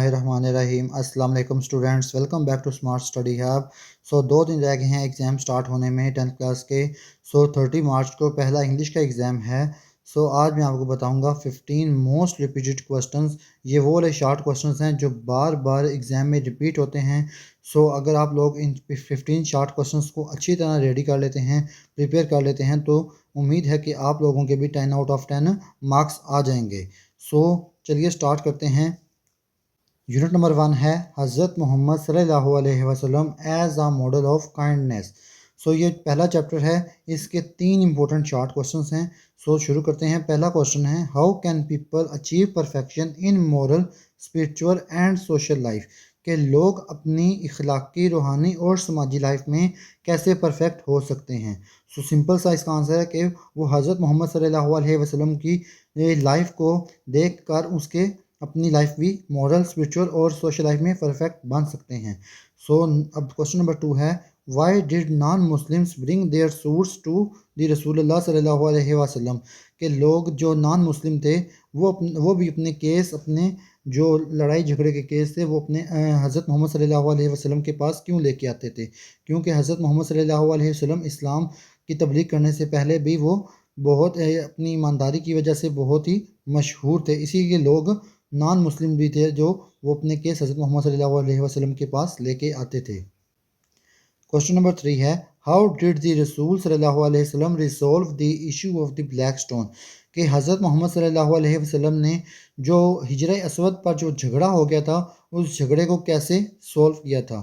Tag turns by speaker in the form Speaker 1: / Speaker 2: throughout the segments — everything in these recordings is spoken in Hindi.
Speaker 1: बिस्मिल्लाहिर्रहमानिर्रहीम। अस्सलाम वालेकुम students, welcome back to smart study hub. So 2 दिन रह गए हैं एग्ज़ाम स्टार्ट होने में 10th क्लास के। 30 मार्च को पहला इंग्लिश का एग्ज़ाम है। आज मैं आपको बताऊंगा 15 मोस्ट रिपीटेड क्वेश्चंस। ये वो वाले शॉर्ट क्वेश्चंस हैं जो बार बार एग्ज़ाम में रिपीट होते हैं। अगर आप लोग इन 15 शॉर्ट क्वेश्चंस को अच्छी तरह रेडी कर लेते हैं, प्रिपेयर कर लेते हैं, तो उम्मीद है कि आप लोगों के भी 10 आउट ऑफ 10 मार्क्स आ जाएंगे। चलिए स्टार्ट करते हैं। यूनिट नंबर 1 है हज़रत मोहम्मद सल्लल्लाहु अलैहि वसल्लम as a model of kindness. ये पहला चैप्टर है, इसके 3 इंपॉर्टेंट शॉर्ट क्वेश्चंस हैं। शुरू करते हैं। पहला क्वेश्चन है, how can people achieve perfection in moral, spiritual and social life. के लोग अपनी इखलाकी, रूहानी और समाजी लाइफ में कैसे परफेक्ट हो सकते हैं। सिंपल सा इसका आंसर है कि वो हज़रत मोहम्मद सल्लल्लाहु अलैहि वसल्लम की लाइफ को देख कर उसके अपनी लाइफ भी मॉरल, स्पिरिचुअल और सोशल लाइफ में परफेक्ट बन सकते हैं। अब क्वेश्चन नंबर 2 है, why did non Muslims bring their suits to the रसूलुल्लाह सल्लल्लाहु अलैहि वसल्लम। के लोग जो नॉन मुस्लिम थे वो भी अपने केस, अपने जो लड़ाई झगड़े के केस थे, वो अपने हज़रत मोहम्मद सल्लल्लाहु अलैहि वसल्लम के पास क्यों लेके आते थे। क्योंकि हज़रत मोहम्मद सल्लल्लाहु अलैहि वसल्लम इस्लाम की तबलीग करने से पहले भी वो बहुत अपनी ईमानदारी की वजह से बहुत ही मशहूर थे। इसी के लोग नॉन मुस्लिम भी थे जो वो अपने केस हज़रत मोहम्मद सल्लल्लाहु अलैहि वसल्लम के पास लेके आते थे। क्वेश्चन नंबर 3 है, हाउ डिड द रसूल सल्लल्लाहु अलैहि वसल्लम resolve the issue of the black stone. कि हज़रत मोहम्मद सल्लल्लाहु अलैहि वसल्लम ने जो हिजरा असवद पर जो झगड़ा हो गया था, उस झगड़े को कैसे सॉल्व किया था।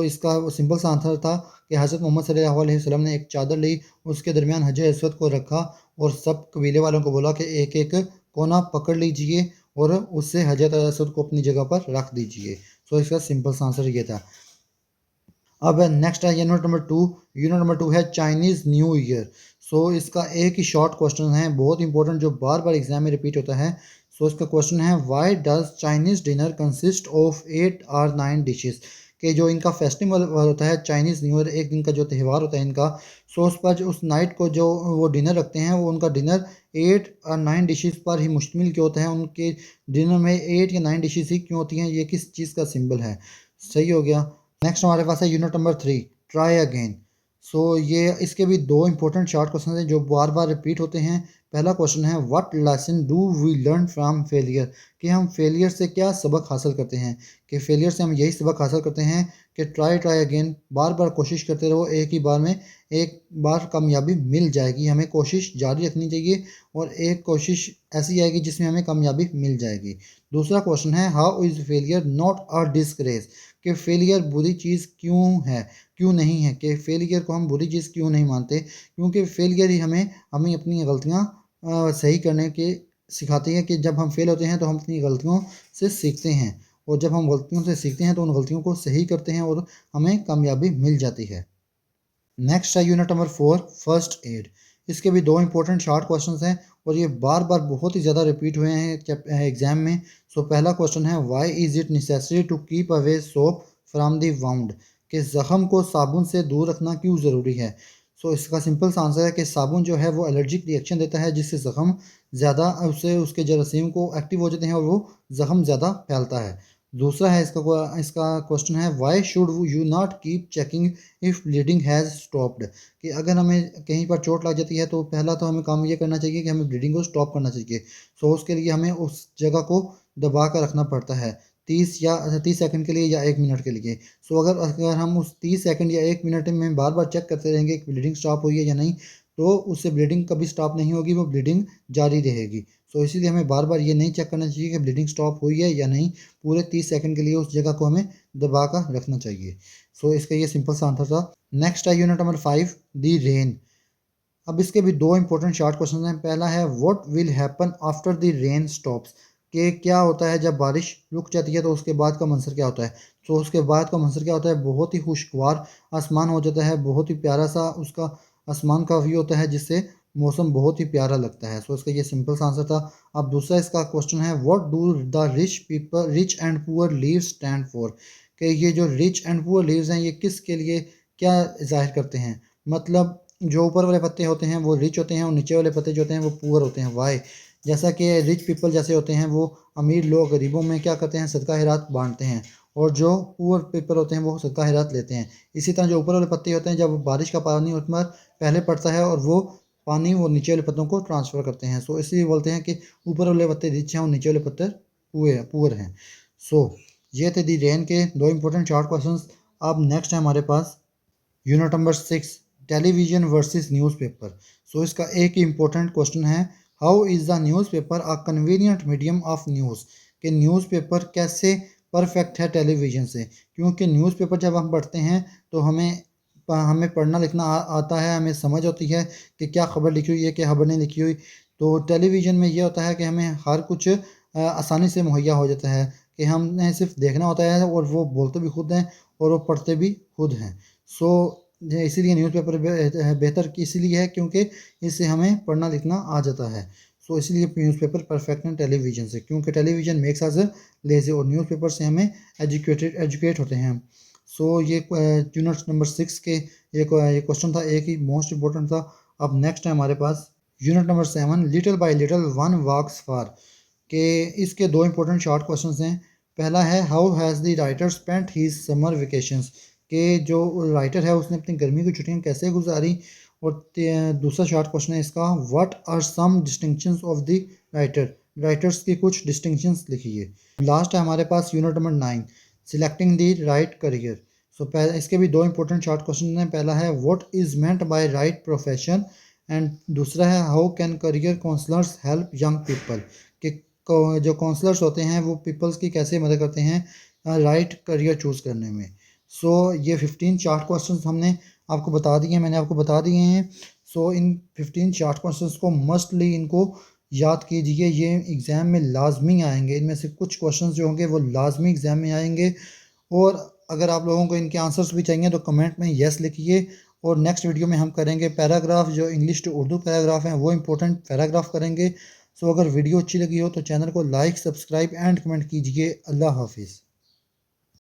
Speaker 1: इसका सिंपल सा आंसर था कि हज़रत मोहम्मद सल्लल्लाहु अलैहि वसल्लम ने एक चादर ली, उसके दरमियान हजर असवद को रखा और सब कबीले वालों को बोला कि एक एक कोना पकड़ लीजिए और उससे हजरत असवद को अपनी जगह पर रख दीजिए। इसका सिंपल सा आंसर ये था। अब नेक्स्ट है यूनिट नंबर 2 है चाइनीज़ न्यू ईयर। इसका एक ही शॉर्ट क्वेश्चन है, बहुत इंपॉर्टेंट, जो बार बार एग्जाम में रिपीट होता है। इसका क्वेश्चन है, why does Chinese dinner consist of 8 और 9 डिशेस। कि जो इनका फेस्टिवल होता है चाइनीज़ न्यू ईयर, एक दिन का जो त्यौहार होता है इनका, उस पर उस नाइट को जो वो डिनर रखते हैं, वो उनका डिनर 8 और 9 डिशेस पर ही मुश्तमिल क्यों होता है। उनके डिनर में 8 या 9 डिशेस ही क्यों होती हैं, ये किस चीज़ का सिंबल है। सही हो गया। नेक्स्ट हमारे पास है यूनिट नंबर 3, ट्राई अगेन। ये इसके भी 2 इंपॉर्टेंट शॉर्ट क्वेश्चन हैं जो बार बार रिपीट होते हैं। पहला क्वेश्चन है, what lesson do we learn from failure. कि हम फेलियर से क्या सबक हासिल करते हैं। कि फेलियर से हम यही सबक हासिल करते हैं कि ट्राई अगेन, बार बार कोशिश करते रहो, एक ही बार में एक बार कामयाबी मिल जाएगी। हमें कोशिश जारी रखनी चाहिए और एक कोशिश ऐसी आएगी जिसमें हमें कामयाबी मिल जाएगी। दूसरा क्वेश्चन है, how is failure not a disgrace. कि फेलियर बुरी चीज़ क्यों है, क्यों नहीं है। कि फेलियर को हम बुरी चीज़ क्यों नहीं मानते, क्योंकि फेलियर ही हमें हमें अपनी गलतियाँ सही करने के सिखाती है। कि जब हम फेल होते हैं तो हम अपनी गलतियों से सीखते हैं, और जब हम गलतियों से सीखते हैं तो उन गलतियों को सही करते हैं और हमें कामयाबी मिल जाती है। नेक्स्ट है यूनिट नंबर 4, फर्स्ट एड। इसके भी 2 इंपॉर्टेंट शॉर्ट क्वेश्चंस हैं और ये बार बार बहुत ही ज़्यादा रिपीट हुए हैं एग्जाम में। पहला क्वेश्चन है, why is it necessary to keep away soap from the wound. कि ज़ख़म को साबुन से दूर रखना क्यों ज़रूरी है। इसका सिंपल सा आंसर है कि साबुन जो है वो एलर्जिक रिएक्शन देता है, जिससे ज़ख़म ज़्यादा, उससे उसके जरासीम को एक्टिव हो जाते हैं और वो ज़ख़म ज़्यादा फैलता है। दूसरा है इसका क्वेश्चन है, why should you not keep checking if bleeding has stopped. कि अगर हमें कहीं पर चोट लग जाती है तो पहला तो हमें काम ये करना चाहिए कि हमें ब्लीडिंग को स्टॉप करना चाहिए। उसके लिए हमें उस जगह को दबा कर रखना पड़ता है 30 सेकंड के लिए या 1 मिनट के लिए। अगर अगर हम उस 30 सेकंड या 1 मिनट में बार बार चेक करते रहेंगे कि ब्लीडिंग स्टॉप हुई है या नहीं, तो उससे ब्लीडिंग कभी स्टॉप नहीं होगी, वो ब्लीडिंग जारी रहेगी। इसीलिए हमें बार बार ये नहीं चेक करना चाहिए कि ब्लीडिंग स्टॉप हुई है या नहीं, पूरे 30 सेकंड के लिए उस जगह को हमें दबा कर रखना चाहिए। इसका ये सिंपल सा आंसर था। नेक्स्ट है यूनिट नंबर 5, दी रेन। अब इसके भी 2 इंपॉर्टेंट शॉर्ट क्वेश्चन हैं। पहला है, what will happen after the rain stops. कि क्या होता है जब बारिश रुक जाती है तो उसके बाद का मंजर क्या होता है। उसके बाद का मंजर क्या होता है, बहुत ही खुशगवार आसमान हो जाता है, बहुत ही प्यारा सा उसका आसमान का व्यू होता है, जिससे मौसम बहुत ही प्यारा लगता है। इसका ये सिंपल सा आंसर था। अब दूसरा इसका क्वेश्चन है, what do the rich and poor leaves stand for. कि ये जो रिच एंड पुअर लीव्स हैं, ये किसके लिए क्या जाहिर करते हैं। मतलब जो ऊपर वाले पत्ते होते हैं वो रिच होते हैं और नीचे वाले पत्ते जो होते हैं वो पुअर होते हैं। वाई, जैसा कि रिच पीपल जैसे होते हैं वो अमीर लोग गरीबों में क्या करते हैं, सदका खैरात बांटते हैं, और जो पुअर पीपल होते हैं वो सदका खैरात लेते हैं। इसी तरह जो ऊपर वाले पत्ते होते हैं, जब बारिश का पानी उस पर पहले पड़ता है और वो पानी वो नीचे वाले पत्तों को ट्रांसफ़र करते हैं। सो इसलिए बोलते हैं कि ऊपर वाले पत्ते रिच हैं और नीचे वाले पत्ते पुअर हैं। सो ये थे दी रेन के दो इंपॉर्टेंट शॉर्ट क्वेश्चंस। अब नेक्स्ट है हमारे पास unit number 6, television versus newspaper. So इसका एक इम्पोर्टेंट क्वेश्चन है, how is the newspaper a convenient medium of news, कि न्यूज़पेपर कैसे परफेक्ट है टेलीविज़न से। क्योंकि न्यूज़पेपर जब हम पढ़ते हैं तो हमें हमें पढ़ना लिखना आता है, हमें समझ होती है कि क्या खबर लिखी हुई है, क्या खबर नहीं लिखी हुई। तो टेलीविज़न में ये होता है कि हमें हर कुछ आसानी से मुहैया हो जाता है, कि हमने सिर्फ देखना होता है और वो बोलते भी खुद हैं और वो पढ़ते भी खुद हैं। सो इसीलिए न्यूज़पेपर बेहतर इसीलिए है क्योंकि इससे हमें पढ़ना लिखना आ जाता है। सो इसलिए न्यूज़पेपर परफेक्ट है टेलीविज़न से, क्योंकि टेलीविज़न मेक्स अस लेज़ी और न्यूज़पेपर से हमें एजुकेट होते हैं। सो ये यूनिट नंबर 6 के ये क्वेश्चन था, एक ही मोस्ट इंपॉर्टेंट था। अब नेक्स्ट है हमारे पास unit number 7, little by little one walks far, के इसके दो इंपॉर्टेंट शॉर्ट क्वेश्चंस हैं। पहला है, how has the writer spent his summer vacations, के जो राइटर है उसने अपनी गर्मी की छुट्टियां कैसे गुजारी। और दूसरा शॉर्ट क्वेश्चन है इसका, what are some distinctions of the writer, writers की कुछ डिस्टिंक्शंस लिखिए। लास्ट है हमारे पास unit number 9, selecting the right career. So इसके भी दो इंपॉर्टेंट शॉर्ट क्वेश्चन हैं। पहला है, what is meant by right profession, and दूसरा है, how can career counsellors help young people, कि जो काउंसलर्स होते हैं वो पीपल्स की कैसे मदद करते हैं राइट करियर चूज़ करने में। सो ये 15 चार्ट क्वेश्चंस हमने आपको बता दिए हैं, मैंने आपको बता दिए हैं। सो इन 15 चार्ट क्वेश्चंस को मस्टली इनको याद कीजिए, ये एग्ज़ाम में लाजमी आएंगे। इनमें से कुछ क्वेश्चंस जो होंगे वो लाजमी एग्ज़ाम में आएंगे। और अगर आप लोगों को इनके आंसर्स भी चाहिए तो कमेंट में येस लिखिए। और नेक्स्ट वीडियो में हम करेंगे पैराग्राफ, जो इंग्लिश टू उर्दू पैराग्राफ हैं वो इंपॉर्टेंट पैराग्राफ करेंगे। सो अगर वीडियो अच्छी लगी हो तो चैनल को लाइक, सब्सक्राइब एंड कमेंट कीजिए। अल्लाह हाफिज़।